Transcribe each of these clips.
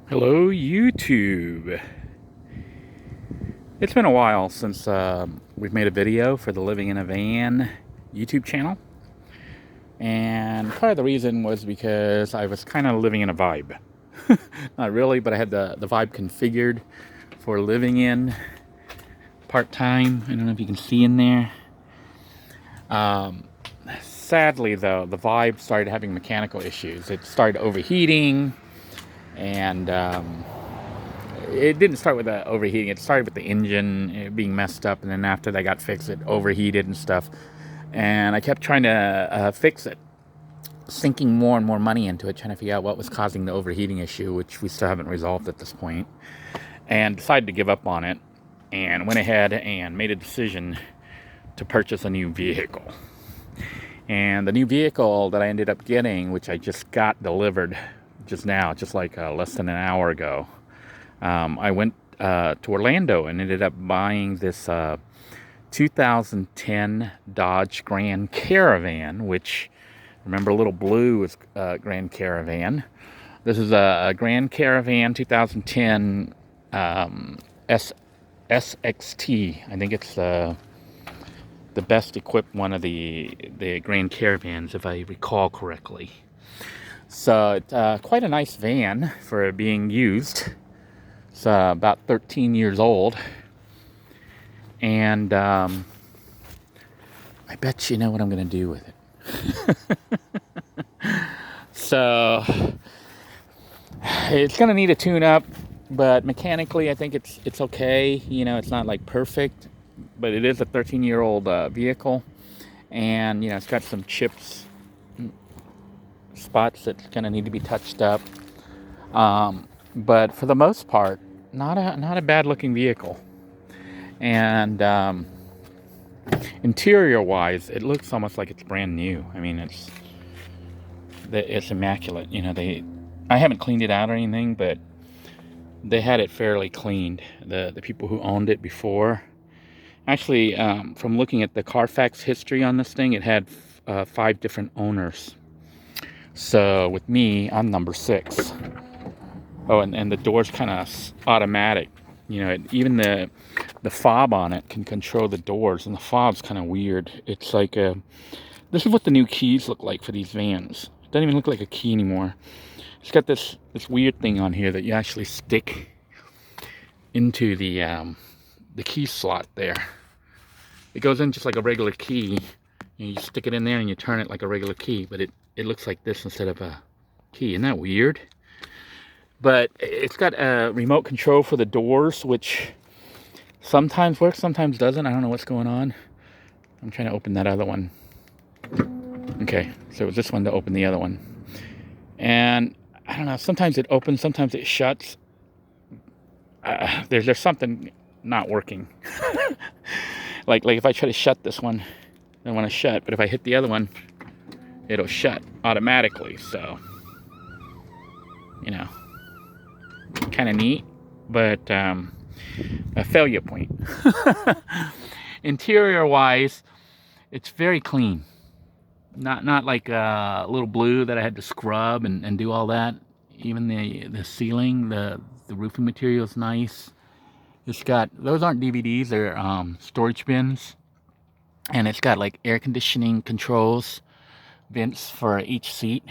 Hello, YouTube. It's been a while since we've made a video for the Living in a Van YouTube channel. And part of the reason was because I was kind of living in a vibe. Not really, but I had the vibe configured for living in part-time. I don't know if you can see in there. Sadly, though, the vibe started having mechanical issues. It started overheating, and it didn't start with the overheating. It started with the engine being messed up, and then after that got fixed, it overheated and stuff. And I kept trying to fix it, sinking more and more money into it, trying to figure out what was causing the overheating issue, which we still haven't resolved at this point. And decided to give up on it, and went ahead and made a decision to purchase a new vehicle. And the new vehicle that I ended up getting, which I just got delivered just now, just like less than an hour ago, I went to Orlando and ended up buying this 2010 Dodge Grand Caravan, which, remember, little blue is Grand Caravan. This is a Grand Caravan 2010 SXT. I think it's the best equipped one of the Grand Caravans, if I recall correctly. So it's quite a nice van for being used. It's about 13 years old, and I bet you know what I'm going to do with it. So it's going to need a tune-up, but mechanically I think it's okay. You know, it's not like perfect, but it is a 13-year-old vehicle, and you know, it's got some chips, spots that's going to need to be touched up. But for the most part, not a bad looking vehicle. And interior wise, it looks almost like it's brand new. I mean, it's immaculate. You know, I haven't cleaned it out or anything, but they had it fairly cleaned. The people who owned it before. Actually, from looking at the Carfax history on this thing, it had 5 different owners. So with me, I'm number 6. Oh, and the door's kind of automatic. You know, even the fob on it can control the doors, and the fob's kind of weird. It's like this is what the new keys look like for these vans. It doesn't even look like a key anymore. It's got this weird thing on here that you actually stick into the key slot there. It goes in just like a regular key. You stick it in there and you turn it like a regular key, but it looks like this instead of a key. Isn't that weird? But it's got a remote control for the doors, which sometimes works, sometimes doesn't. I don't know what's going on. I'm trying to open that other one. Okay, so it was this one to open the other one. And I don't know, sometimes it opens, sometimes it shuts. There's something not working. like if I try to shut this one, I want to shut, but if I hit the other one, it'll shut automatically. So, you know, kind of neat, but a failure point. Interior wise, it's very clean. Not like little blue that I had to scrub and do all that. Even the ceiling, the roofing material is nice. It's got, those aren't DVDs, they're storage bins, and it's got like air conditioning controls, vents for each seat.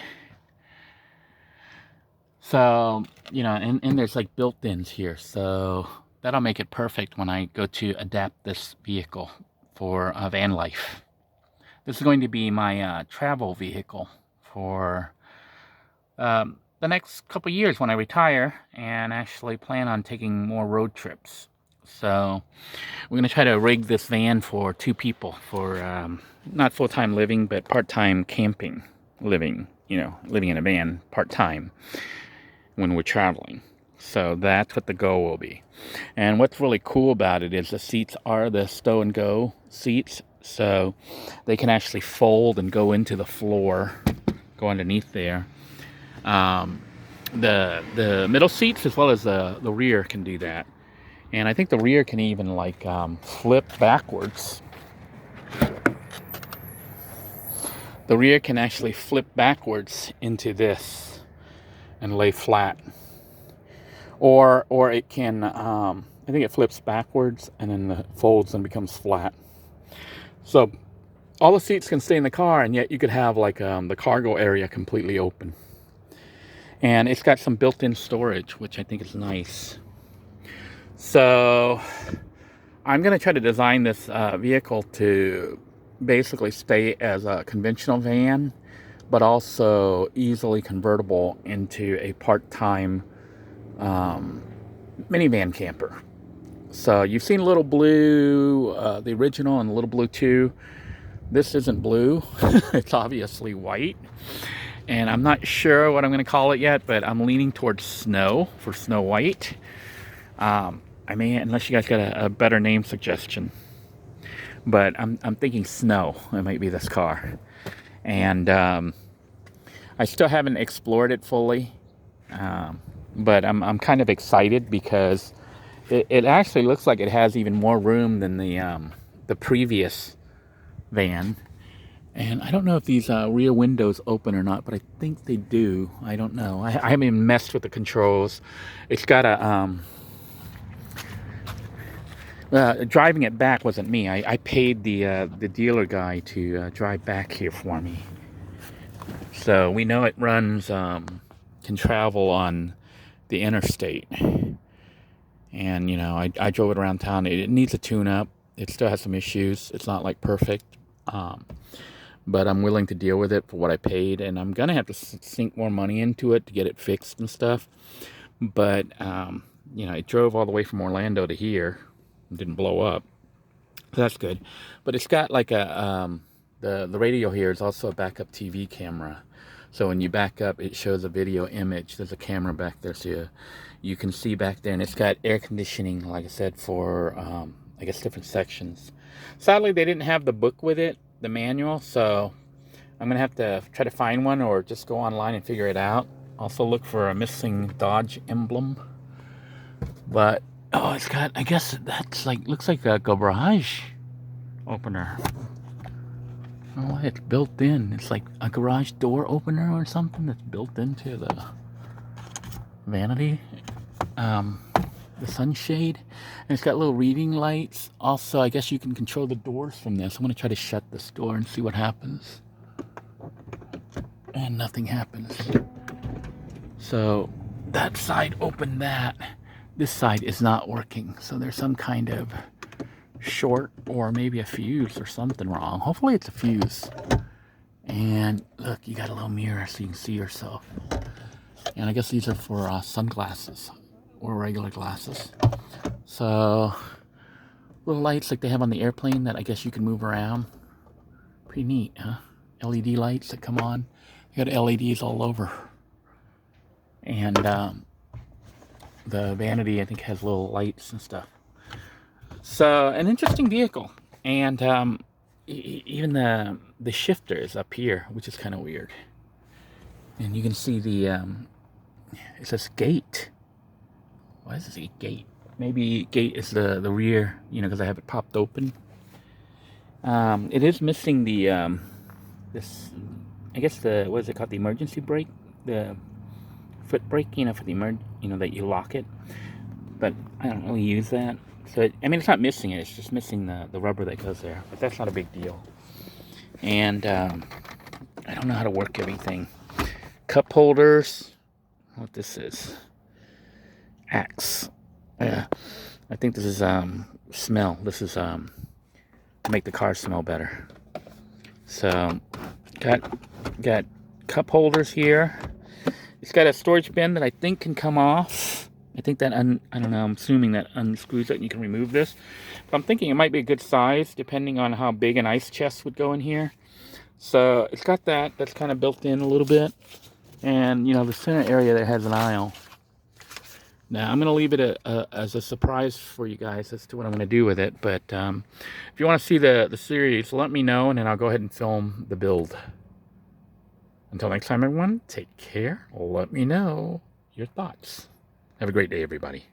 So, you know, and there's like built-ins here, so that'll make it perfect when I go to adapt this vehicle for Vanlife. This is going to be my travel vehicle for the next couple years when I retire and actually plan on taking more road trips. So we're going to try to rig this van for 2 people for not full-time living, but part-time camping living, you know, living in a van part-time when we're traveling. So that's what the goal will be. And what's really cool about it is the seats are the stow and go seats, so they can actually fold and go into the floor, go underneath there. The middle seats as well as the rear can do that, and I think the rear can even like flip backwards. The rear can actually flip backwards into this and lay flat. or it can, I think it flips backwards and then it folds and becomes flat. So all the seats can stay in the car, and yet you could have like the cargo area completely open. And it's got some built-in storage, which I think is nice. So I'm going to try to design this vehicle to basically stay as a conventional van, but also easily convertible into a part-time minivan camper. So you've seen Little Blue, the original, and Little Blue 2. This isn't blue. It's obviously white. And I'm not sure what I'm going to call it yet, but I'm leaning towards Snow for Snow White. I mean, unless you guys got a better name suggestion. But I'm thinking Snow. It might be this car. And I still haven't explored it fully. But I'm kind of excited because it actually looks like it has even more room than the previous van. And I don't know if these rear windows open or not, but I think they do. I don't know. I haven't even messed with the controls. It's got a driving it back wasn't me. I paid the dealer guy to drive back here for me. So we know it runs, can travel on the interstate. And, you know, I drove it around town. It needs a tune-up. It still has some issues. It's not, like, perfect. But I'm willing to deal with it for what I paid. And I'm going to have to sink more money into it to get it fixed and stuff. But, you know, it drove all the way from Orlando to here. It didn't blow up. So that's good. But it's got, like, the radio here is also a backup TV camera. So when you back up, it shows a video image. There's a camera back there, so you can see back there. And it's got air conditioning, like I said, for, I guess, different sections. Sadly, they didn't have the book with it, the manual. So I'm going to have to try to find one or just go online and figure it out. Also look for a missing Dodge emblem. But, oh, it's got, I guess that's like, looks like a garage opener. Oh, it's built in. It's like a garage door opener or something that's built into the vanity. The sunshade. And it's got little reading lights. Also, I guess you can control the doors from this. I'm going to try to shut this door and see what happens. And nothing happens. So, that side opened that. This side is not working. So there's some kind of short or maybe a fuse or something wrong. Hopefully it's a fuse. And look, you got a little mirror so you can see yourself. And I guess these are for sunglasses or regular glasses. So little lights like they have on the airplane that I guess you can move around. Pretty neat, huh? LED lights that come on. You got LEDs all over. And the vanity I think has little lights and stuff. So, an interesting vehicle. And even the shifter is up here, which is kind of weird. And you can see the, it says gate. Why does it say gate? Maybe gate is the rear, you know, because I have it popped open. It is missing the, this, I guess what is it called? The emergency brake? The foot brake, you know, for the you know, that you lock it. But I don't really use that. So, I mean, it's not missing it. It's just missing the rubber that goes there. But that's not a big deal. And I don't know how to work everything. Cup holders. What this is. Axe. Yeah. I think this is smell. This is to make the car smell better. So, got cup holders here. It's got a storage bin that I think can come off. I think that, I don't know, I'm assuming that unscrews it and you can remove this. But I'm thinking it might be a good size depending on how big an ice chest would go in here. So it's got that's kind of built in a little bit. And, you know, the center area there has an aisle. Now, I'm going to leave it as a surprise for you guys as to what I'm going to do with it. But if you want to see the series, let me know and then I'll go ahead and film the build. Until next time, everyone, take care. Let me know your thoughts. Have a great day, everybody.